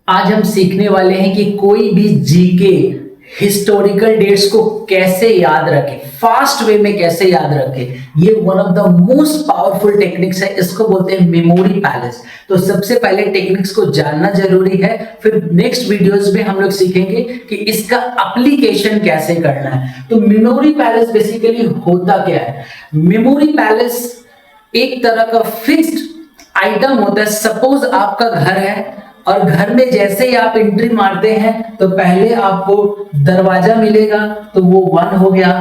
आज हम सीखने वाले हैं कि कोई भी जीके हिस्टोरिकल डेट्स को कैसे याद रखें, फास्ट वे में कैसे याद रखें। ये one of the most powerful techniques है, इसको बोलते हैं मेमोरी पैलेस। तो सबसे पहले टेक्निक्स को जानना जरूरी है, फिर नेक्स्ट वीडियोस में हम लोग सीखेंगे कि इसका एप्लीकेशन कैसे करना है। तो मेमोरी पैलेस बेसिकली होता क्या है? मेमोरी पैलेस एक तरह का फिक्स्ड आइटम होता है। सपोज आपका घर है और घर में जैसे ही आप एंट्री मारते हैं तो पहले आपको दरवाजा मिलेगा, तो वो 1 हो गया।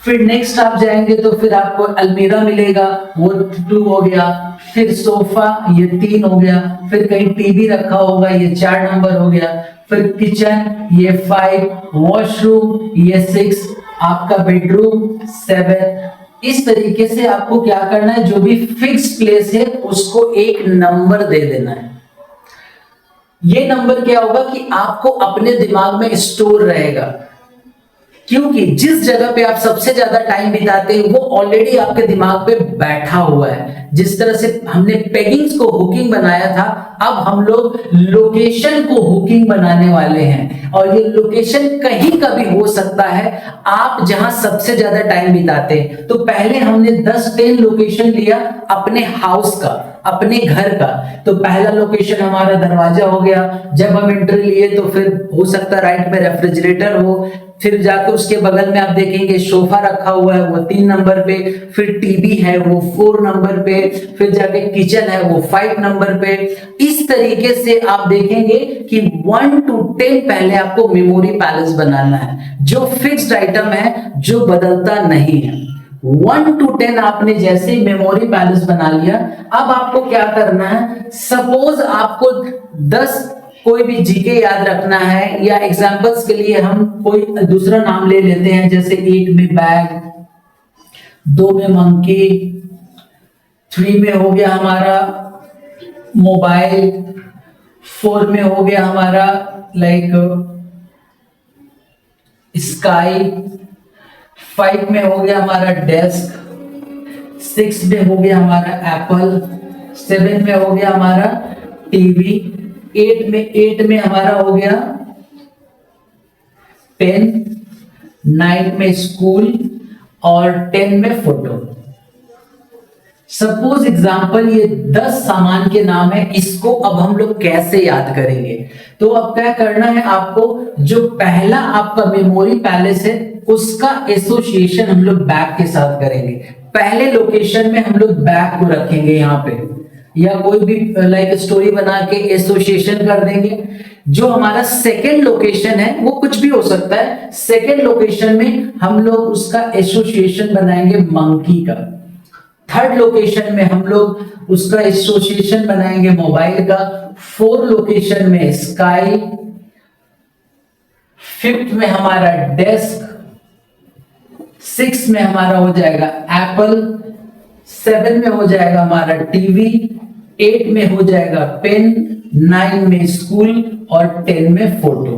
फिर नेक्स्ट आप जाएंगे तो फिर आपको अलमीरा मिलेगा, वो 2 हो गया। फिर सोफा, ये 3 हो गया। फिर कहीं टीवी रखा होगा, ये 4 नंबर हो गया। फिर किचन, ये 5। वॉशरूम, ये 6। आपका बेडरूम 7। इस तरीके से आपको क्या करना है, जो भी फिक्स प्लेस है उसको एक नंबर दे देना है। ये नंबर क्या होगा कि आपको अपने दिमाग में स्टोर रहेगा, क्योंकि जिस जगह पे आप सबसे ज्यादा टाइम बिताते हैं वो ऑलरेडी आपके दिमाग पे बैठा हुआ है। जिस तरह से हमने पेगिंग्स को हुकिंग बनाया था, अब हम लोग लोकेशन को हुकिंग बनाने वाले हैं। और ये लोकेशन कहीं का भी हो सकता है, आप जहां सबसे ज्यादा टाइम बिताते हैं। तो पहले हमने 10-10 लोकेशन लिया अपने हाउस का, अपने घर का। तो पहला लोकेशन हमारा दरवाजा हो गया। जब हम एंट्री लिए तो फिर हो सकता है राइट में रेफ्रिजरेटर हो। फिर जाकर उसके बगल में आप देखेंगे सोफा रखा हुआ है, वो 3 नंबर पे। फिर टीवी है, वो 4 नंबर पे। फिर जाके किचन है, वो 5 नंबर पे। इस तरीके से आप देखेंगे कि 1 to 10 पहले आपको मेमोरी पैलेस बनाना है, जो फिक्स्ड आइटम है, जो बदलता नहीं है। 1 to 10 आपने जैसे ही मेमोरी पैलेस बना लिया, अब आपको क्या करना है। सपोज आपको 10 कोई भी जीके याद रखना है, या एग्जांपल्स के लिए हम कोई दूसरा नाम ले लेते हैं, जैसे 1 में बैग, 2 में मंकी, 3 में हो गया हमारा मोबाइल, 4 में हो गया हमारा लाइक स्काई, 5 में हो गया हमारा डेस्क, 6 में हो गया हमारा एप्पल, 7 में हो गया हमारा टीवी, 8 में हमारा हो गया पेन, 9 में स्कूल और 10 में फोटो। सपोज एग्जांपल ये 10 सामान के नाम है, इसको अब हम लोग कैसे याद करेंगे? तो अब क्या करना है आपको, जो पहला आपका मेमोरी पैलेस है उसका एसोसिएशन हम लोग बैग के साथ करेंगे। पहले लोकेशन में हम लोग बैग को रखेंगे यहाँ पे, या कोई भी लाइक स्टोरी बना के एसोसिएशन कर देंगे। जो हमारा सेकंड लोकेशन है वो कुछ भी हो सकता है। सेकंड लोकेशन में हम लोग उसका एसोसिएशन बनाएंगे मंकी का। थर्ड लोकेशन में हम लोग उसका एसोसिएशन बनाएंगे मोबाइल का। 4 लोकेशन में स्काई, 5th में हमारा डेस्क, 6 में हमारा हो जाएगा एप्पल, 7 में हो जाएगा हमारा टीवी, 8 में हो जाएगा पेन, 9 में स्कूल और 10 में फोटो।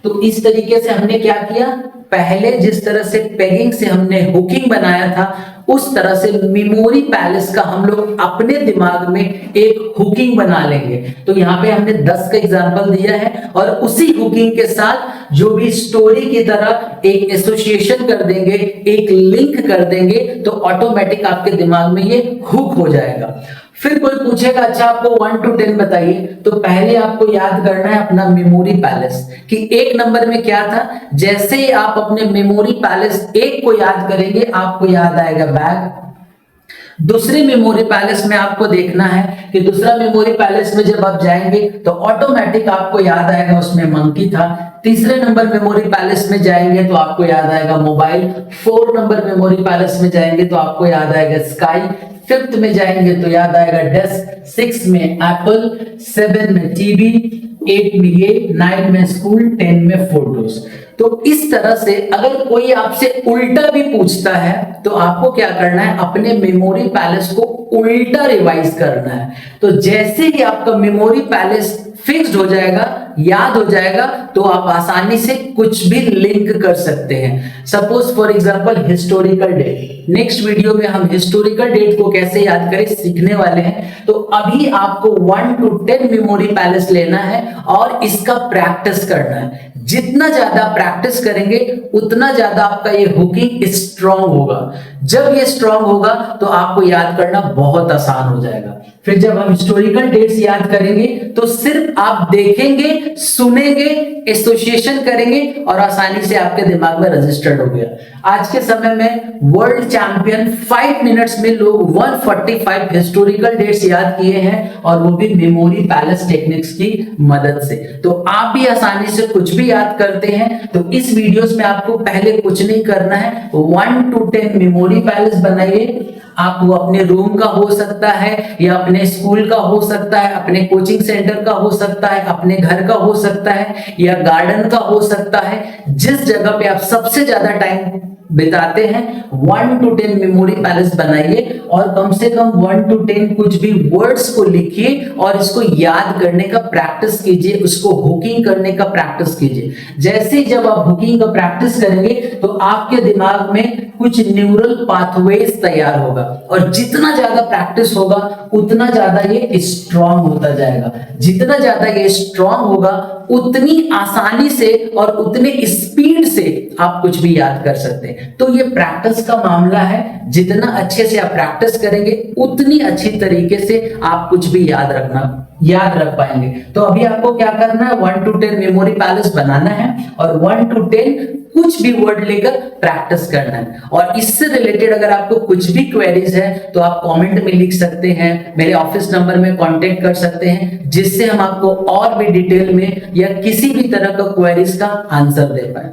तो इस तरीके से हमने क्या किया, पहले जिस तरह से पेगिंग से हमने हुकिंग बनाया था, उस तरह से मेमोरी पैलेस का हम लोग अपने दिमाग में एक हुकिंग बना लेंगे। तो यहाँ पे हमने 10 का एग्जांपल दिया है, और उसी हुकिंग के साथ जो भी स्टोरी की तरह एक एसोसिएशन कर देंगे, एक लिंक कर देंगे, तो ऑटोमेटिक आपके दिमाग में ये हुक हो जाएगा। फिर कोई पूछेगा अच्छा आपको 1 to 10 बताइए, तो पहले आपको याद करना है अपना मेमोरी पैलेस कि 1 नंबर में क्या था। जैसे ही आप अपने मेमोरी पैलेस 1 को याद करेंगे, आपको याद आएगा बैग। दूसरे मेमोरी पैलेस में आपको देखना है कि दूसरा मेमोरी पैलेस में जब आप जाएंगे तो ऑटोमेटिक आपको याद आएगा उसमें मंकी था। तीसरे नंबर मेमोरी पैलेस में जाएंगे तो आपको याद आएगा मोबाइल। 4 नंबर मेमोरी पैलेस में जाएंगे तो आपको याद आएगा स्काई। 5th में जाएंगे तो याद आएगा डेस्क, 6 में एप्पल, 7 में टीवी, 8 में ये, 9 में स्कूल, 10 में फोटोज। तो इस तरह से अगर कोई आपसे उल्टा भी पूछता है तो आपको क्या करना है, अपने मेमोरी पैलेस को उल्टा रिवाइज करना है। तो जैसे ही आपका मेमोरी पैलेस फिक्स्ड हो जाएगा, याद हो जाएगा, तो आप आसानी से कुछ भी लिंक कर सकते हैं। Suppose for example historical date, next video में हम हिस्टोरिकल डेट को कैसे याद करें सीखने वाले हैं। तो अभी आपको 1 to 10 मेमोरी पैलेस लेना है और इसका प्रैक्टिस करना है। जितना ज्यादा प्रैक्टिस करेंगे उतना ज्यादा आपका ये हुकिंग स्ट्रांग होगा। जब ये स्ट्रांग होगा तो आपको याद करना बहुत आसान हो जाएगा। फिर जब हम हिस्टोरिकल डेट्स याद करेंगे तो सिर्फ आप देखेंगे, सुनेंगे, एसोसिएशन करेंगे और आसानी से आपके दिमाग में रजिस्टर्ड हो गया। आज के समय में वर्ल्ड चैंपियन 5 मिनट्स में लोग 145 हिस्टोरिकल डेट्स याद किए हैं और वो भी मेमोरी पैलेस टेक्निक्स की मदद से। तो आप भी आसानी से कुछ भी याद करते हैं। तो इस वीडियोस में आपको पहले कुछ नहीं करना है, 1 to 10 मेमोरी पैलेस बनाइए। आप वो अपने रूम का हो सकता है या अपने स्कूल का हो सकता है, अपने कोचिंग सेंटर का हो सकता है, अपने घर का हो सकता है या गार्डन का हो सकता है। जिस जगह पे आप सबसे ज्यादा टाइम बिताते हैं 1 to 10 मेमोरी पैलेस बनाइए और कम से कम 1 to 10 कुछ भी वर्ड्स को लिखिए और इसको याद करने का प्रैक्टिस कीजिए, उसको हुकिंग करने का प्रैक्टिस कीजिए। जैसे ही जब आप हुकिंग का प्रैक्टिस करेंगे तो आपके दिमाग में कुछ न्यूरल पाथवेज तैयार होगा और जितना ज्यादा प्रैक्टिस होगा उतना ज्यादा ये स्ट्रांग होता जाएगा। जितना ज्यादा ये स्ट्रांग होगा उतनी आसानी से और उतने स्पीड से आप कुछ भी याद कर सकते हैं। तो ये प्रैक्टिस का मामला है, जितना अच्छे से आप प्रैक्टिस करेंगे उतनी अच्छी तरीके से आप कुछ भी याद रख पाएंगे। तो अभी आपको क्या करना है, 1 to 10 मेमोरी पैलेस बनाना है और 1 to 10 कुछ भी वर्ड लेकर प्रैक्टिस करना है। और इससे रिलेटेड अगर आपको कुछ भी क्वेरीज है तो आप कमेंट में लिख सकते हैं, मेरे ऑफिस नंबर में कांटेक्ट कर सकते हैं, जिससे हम आपको और भी डिटेल में या किसी भी तरह का क्वेरीज का आंसर दे पाए।